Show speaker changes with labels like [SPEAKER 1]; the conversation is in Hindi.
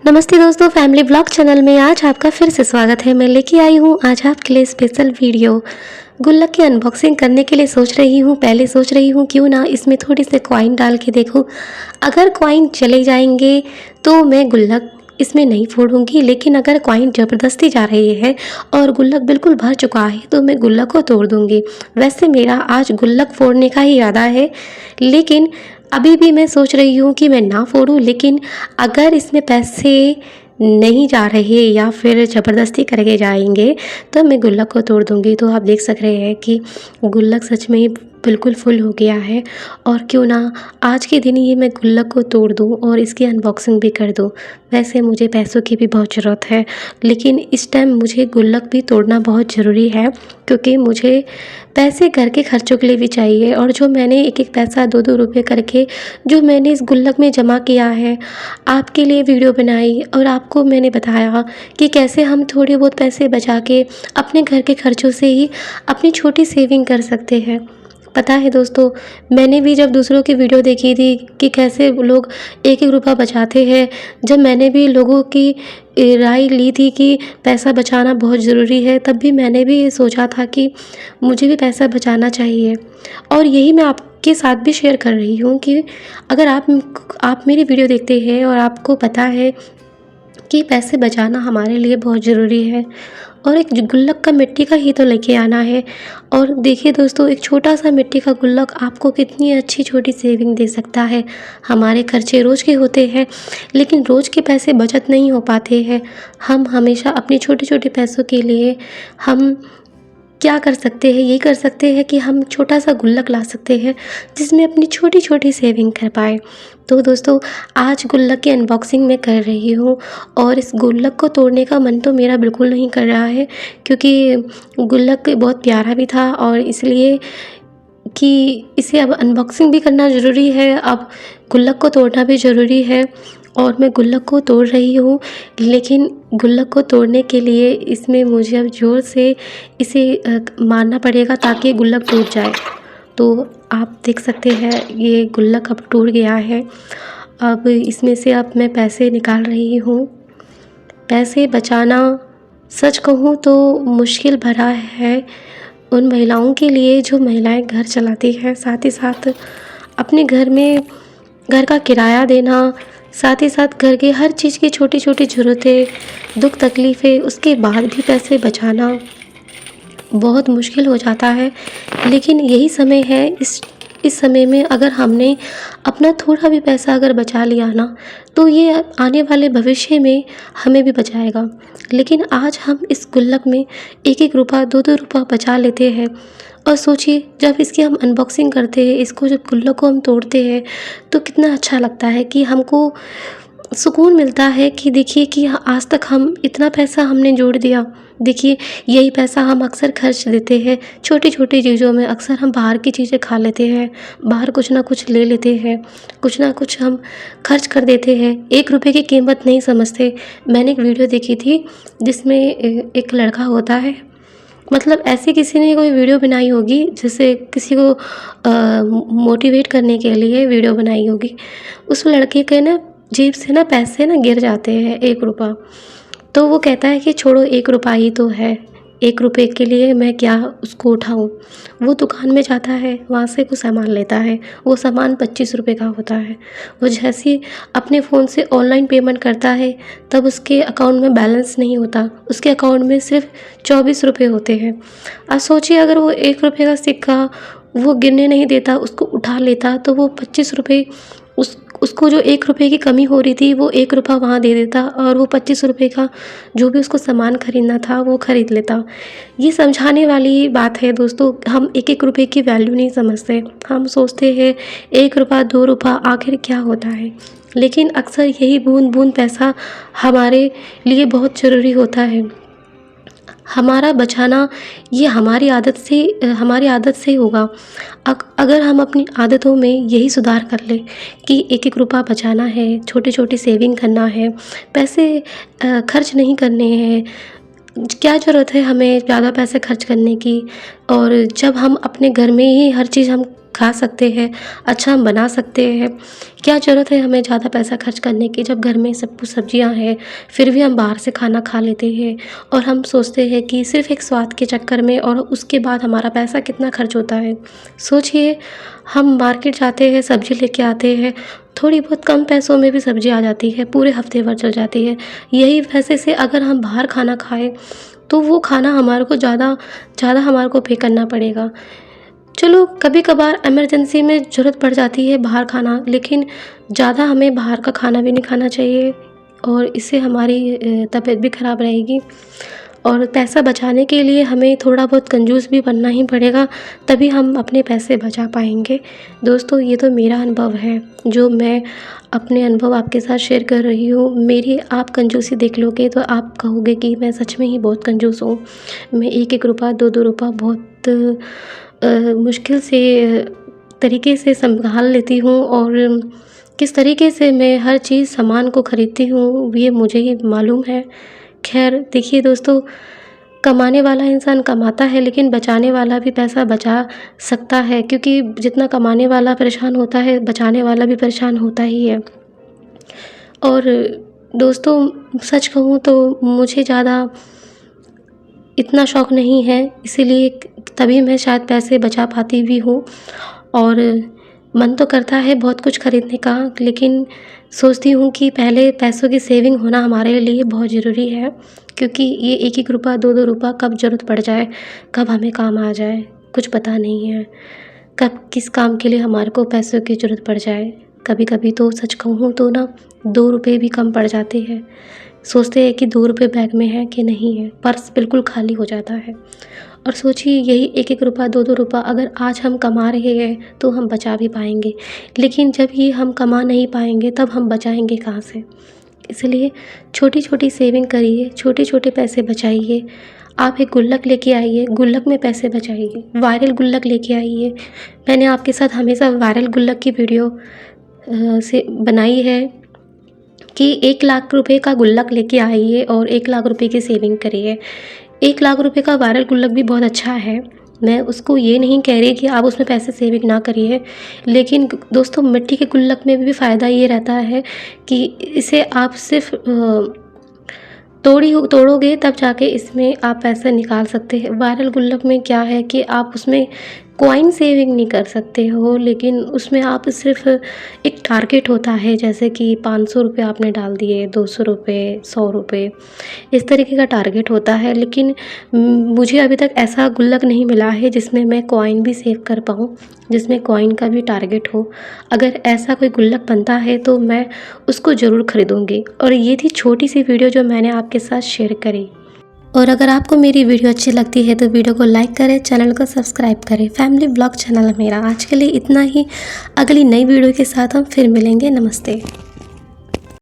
[SPEAKER 1] नमस्ते दोस्तों, फैमिली ब्लॉग चैनल में आज आपका फिर से स्वागत है। मैं लेके आई हूँ आज आपके लिए स्पेशल वीडियो। गुल्लक की अनबॉक्सिंग करने के लिए सोच रही हूँ, पहले सोच रही हूँ क्यों ना इसमें थोड़ी से कॉइन डाल के देखूँ। अगर कॉइन चले जाएंगे तो मैं गुल्लक इसमें नहीं फोड़ूंगी, लेकिन अगर कॉइन ज़बरदस्ती जा रही है और गुल्लक बिल्कुल भर चुका है तो मैं गुल्लक को तोड़ दूंगी। वैसे मेरा आज गुल्लक फोड़ने का ही इरादा है, लेकिन अभी भी मैं सोच रही हूँ कि मैं ना फोड़ूँ। लेकिन अगर इसमें पैसे नहीं जा रहे या फिर ज़बरदस्ती करके जाएंगे तो मैं गुल्लक को तोड़ दूँगी। तो आप देख सक रहे हैं कि गुल्लक सच में ही बिल्कुल फुल हो गया है, और क्यों ना आज के दिन ही मैं गुल्लक को तोड़ दूँ और इसकी अनबॉक्सिंग भी कर दूँ। वैसे मुझे पैसों की भी बहुत ज़रूरत है, लेकिन इस टाइम मुझे गुल्लक भी तोड़ना बहुत ज़रूरी है, क्योंकि मुझे पैसे घर के खर्चों के लिए भी चाहिए। और जो मैंने एक एक पैसा 2-2 रुपये करके जो मैंने इस गुल्लक में जमा किया है, आपके लिए वीडियो बनाई और आपको मैंने बताया कि कैसे हम थोड़े बहुत पैसे बचा के अपने घर के खर्चों से ही अपनी छोटी सेविंग कर सकते हैं। पता है दोस्तों, मैंने भी जब दूसरों की वीडियो देखी थी कि कैसे वो लोग एक एक रुपया बचाते हैं, जब मैंने भी लोगों की राय ली थी कि पैसा बचाना बहुत ज़रूरी है, तब भी मैंने भी ये सोचा था कि मुझे भी पैसा बचाना चाहिए। और यही मैं आपके साथ भी शेयर कर रही हूँ कि अगर आप मेरी वीडियो देखते हैं और आपको पता है कि पैसे बचाना हमारे लिए बहुत ज़रूरी है, और एक गुल्लक का मिट्टी का ही तो लेके आना है। और देखिए दोस्तों, एक छोटा सा मिट्टी का गुल्लक आपको कितनी अच्छी छोटी सेविंग दे सकता है। हमारे खर्चे रोज़ के होते हैं, लेकिन रोज़ के पैसे बचत नहीं हो पाते हैं। हम हमेशा अपने छोटे छोटे पैसों के लिए हम क्या कर सकते हैं, ये कर सकते हैं कि हम छोटा सा गुल्लक ला सकते हैं जिसमें अपनी छोटी छोटी सेविंग कर पाए। तो दोस्तों, आज गुल्लक की अनबॉक्सिंग मैं कर रही हूँ, और इस गुल्लक को तोड़ने का मन तो मेरा बिल्कुल नहीं कर रहा है, क्योंकि गुल्लक बहुत प्यारा भी था, और इसलिए कि इसे अब अनबॉक्सिंग भी करना ज़रूरी है, अब गुल्लक को तोड़ना भी ज़रूरी है। और मैं गुल्लक को तोड़ रही हूँ, लेकिन गुल्लक को तोड़ने के लिए इसमें मुझे अब ज़ोर से इसे मारना पड़ेगा ताकि ये गुल्लक टूट जाए। तो आप देख सकते हैं ये गुल्लक अब टूट गया है। अब इसमें से अब मैं पैसे निकाल रही हूँ। पैसे बचाना सच कहूँ तो मुश्किल भरा है उन महिलाओं के लिए जो महिलाएं घर चलाती हैं, साथ ही साथ अपने घर में घर का किराया देना, साथ ही साथ घर के हर चीज़ की छोटी छोटी ज़रूरतें, दुख तकलीफ़ें, उसके बाद भी पैसे बचाना बहुत मुश्किल हो जाता है। लेकिन यही समय है, इस समय में अगर हमने अपना थोड़ा भी पैसा अगर बचा लिया ना, तो ये आने वाले भविष्य में हमें भी बचाएगा। लेकिन आज हम इस गुल्लक में एक एक रुपया 2-2 रुपया बचा लेते हैं, और सोचिए जब इसकी हम अनबॉक्सिंग करते हैं, इसको जब गुल्लक को हम तोड़ते हैं, तो कितना अच्छा लगता है कि हमको सुकून मिलता है कि देखिए कि आज तक हम इतना पैसा हमने जोड़ दिया। देखिए, यही पैसा हम अक्सर खर्च देते हैं छोटी छोटी चीज़ों में। अक्सर हम बाहर की चीज़ें खा लेते हैं, बाहर कुछ ना कुछ ले लेते हैं, कुछ ना कुछ हम खर्च कर देते हैं, 1 रुपये की कीमत नहीं समझते। मैंने एक वीडियो देखी थी जिसमें एक लड़का होता है, मतलब ऐसे किसी ने कोई वीडियो बनाई होगी जिससे किसी को मोटिवेट करने के लिए वीडियो बनाई होगी। उस लड़के के ना जेब से ना पैसे ना गिर जाते हैं 1 रुपया। तो वो कहता है कि छोड़ो, 1 रुपया ही तो है, 1 रुपये के लिए मैं क्या उसको उठाऊँ। वो दुकान में जाता है, वहाँ से कुछ सामान लेता है, वो सामान 25 रुपये का होता है। वो जैसे ही अपने फ़ोन से ऑनलाइन पेमेंट करता है, तब उसके अकाउंट में बैलेंस नहीं होता, उसके अकाउंट में सिर्फ 24 रुपये होते हैं। अब सोचिए अगर वो 1 रुपये का सिक्का वो गिरने नहीं देता, उसको उठा लेता, तो वो 25 रुपये उसको जो 1 रुपये की कमी हो रही थी, वो 1 रुपया वहाँ दे देता, और वो 25 रुपये का जो भी उसको सामान खरीदना था वो खरीद लेता। ये समझाने वाली बात है दोस्तों, हम एक एक रुपये की वैल्यू नहीं समझते। हम सोचते हैं 1 रुपया 2 रुपया आखिर क्या होता है, लेकिन अक्सर यही बूंद बूंद पैसा हमारे लिए बहुत ज़रूरी होता है। हमारा बचाना ये हमारी आदत से होगा। अगर हम अपनी आदतों में यही सुधार कर लें कि एक एक रुपया बचाना है, छोटी छोटी सेविंग करना है, पैसे खर्च नहीं करने हैं, क्या ज़रूरत है हमें ज़्यादा पैसे खर्च करने की। और जब हम अपने घर में ही हर चीज़ हम खा सकते हैं, अच्छा हम बना सकते हैं। क्या ज़रूरत है हमें ज़्यादा पैसा खर्च करने की, जब घर में सब कुछ सब्जियां हैं, फिर भी हम बाहर से खाना खा लेते हैं। और हम सोचते हैं कि सिर्फ़ एक स्वाद के चक्कर में, और उसके बाद हमारा पैसा कितना खर्च होता है। सोचिए, हम मार्केट जाते हैं, सब्ज़ी लेके आते हैं, थोड़ी बहुत कम पैसों में भी सब्ज़ी आ जाती है, पूरे हफ़्ते भर चल जाती है। यही पैसे से अगर हम बाहर खाना खाएँ, तो वो खाना हमारे को ज़्यादा ज़्यादा हमारे को पे करना पड़ेगा। चलो, कभी-कभार इमरजेंसी में ज़रूरत पड़ जाती है बाहर खाना, लेकिन ज़्यादा हमें बाहर का खाना भी नहीं खाना चाहिए, और इससे हमारी तबीयत भी ख़राब रहेगी। और पैसा बचाने के लिए हमें थोड़ा बहुत कंजूस भी बनना ही पड़ेगा, तभी हम अपने पैसे बचा पाएँगे। दोस्तों, ये तो मेरा अनुभव है, जो मैं अपने अनुभव आपके साथ शेयर कर रही हूँ। मेरी आप कंजूसी देख लोगे तो आप कहोगे कि मैं सच में ही बहुत कंजूस हूँ। मैं एक-एक रुपया, 2-2 रुपया बहुत मुश्किल से तरीके से सँभाल लेती हूँ, और किस तरीके से मैं हर चीज़ सामान को खरीदती हूँ, ये मुझे ही मालूम है। ख़ैर देखिए दोस्तों, कमाने वाला इंसान कमाता है, लेकिन बचाने वाला भी पैसा बचा सकता है, क्योंकि जितना कमाने वाला परेशान होता है, बचाने वाला भी परेशान होता ही है। और दोस्तों, सच कहूँ तो मुझे ज़्यादा इतना शौक़ नहीं है, इसीलिए तभी मैं शायद पैसे बचा पाती भी हूँ। और मन तो करता है बहुत कुछ खरीदने का, लेकिन सोचती हूँ कि पहले पैसों की सेविंग होना हमारे लिए बहुत ज़रूरी है, क्योंकि ये एक-एक रुपया, 2-2 रुपया कब ज़रूरत पड़ जाए, कब हमें काम आ जाए, कुछ पता नहीं है। कब किस काम के लिए हमारे को पैसों की ज़रूरत पड़ जाए। कभी-कभी तो सच कहूँ तो ना, 2 रुपये भी कम पड़ जाते हैं। सोचते हैं कि 2 रुपये बैग में है कि नहीं है, पर्स बिल्कुल खाली हो जाता है। और सोचिए, यही एक-एक रुपया, 2-2 रुपया अगर आज हम कमा रहे हैं तो हम बचा भी पाएँगे, लेकिन जब ये हम कमा नहीं पाएँगे तब हम बचाएँगे कहाँ से? इसलिए छोटी-छोटी सेविंग करिए, छोटे-छोटे पैसे बचाइए। आप एक गुल्लक लेके आइए, गुल्लक में पैसे बचाइए, वायरल गुल्लक लेके आइए। मैंने आपके साथ हमेशा वायरल गुल्लक की वीडियो से बनाई है कि 1 लाख रुपए का गुल्लक लेके आइए और 1 लाख रुपए की सेविंग करिए। 1 लाख रुपए का वायरल गुल्लक भी बहुत अच्छा है। मैं उसको ये नहीं कह रही कि आप उसमें पैसे सेविंग ना करिए, लेकिन दोस्तों, मिट्टी के गुल्लक में भी फ़ायदा ये रहता है कि इसे आप सिर्फ़ तोड़ोगे तब जाके इसमें आप पैसे निकाल सकते हैं। वायरल गुल्लक में क्या है कि आप उसमें कॉइन सेविंग नहीं कर सकते हो, लेकिन उसमें आप सिर्फ़ एक टारगेट होता है, जैसे कि 500 रुपये आपने डाल दिए, 200 रुपये, 100 रुपये, इस तरीके का टारगेट होता है। लेकिन मुझे अभी तक ऐसा गुल्लक नहीं मिला है जिसमें मैं कॉइन भी सेव कर पाऊँ, जिसमें कॉइन का भी टारगेट हो। अगर ऐसा कोई गुल्लक बनता है तो मैं उसको ज़रूर खरीदूँगी। और ये थी छोटी सी वीडियो जो मैंने आपके साथ शेयर करी। और अगर आपको मेरी वीडियो अच्छी लगती है तो वीडियो को लाइक करें, चैनल को सब्सक्राइब करें। फैमिली ब्लॉग चैनल है मेरा। आज के लिए इतना ही। अगली नई वीडियो के साथ हम फिर मिलेंगे। नमस्ते।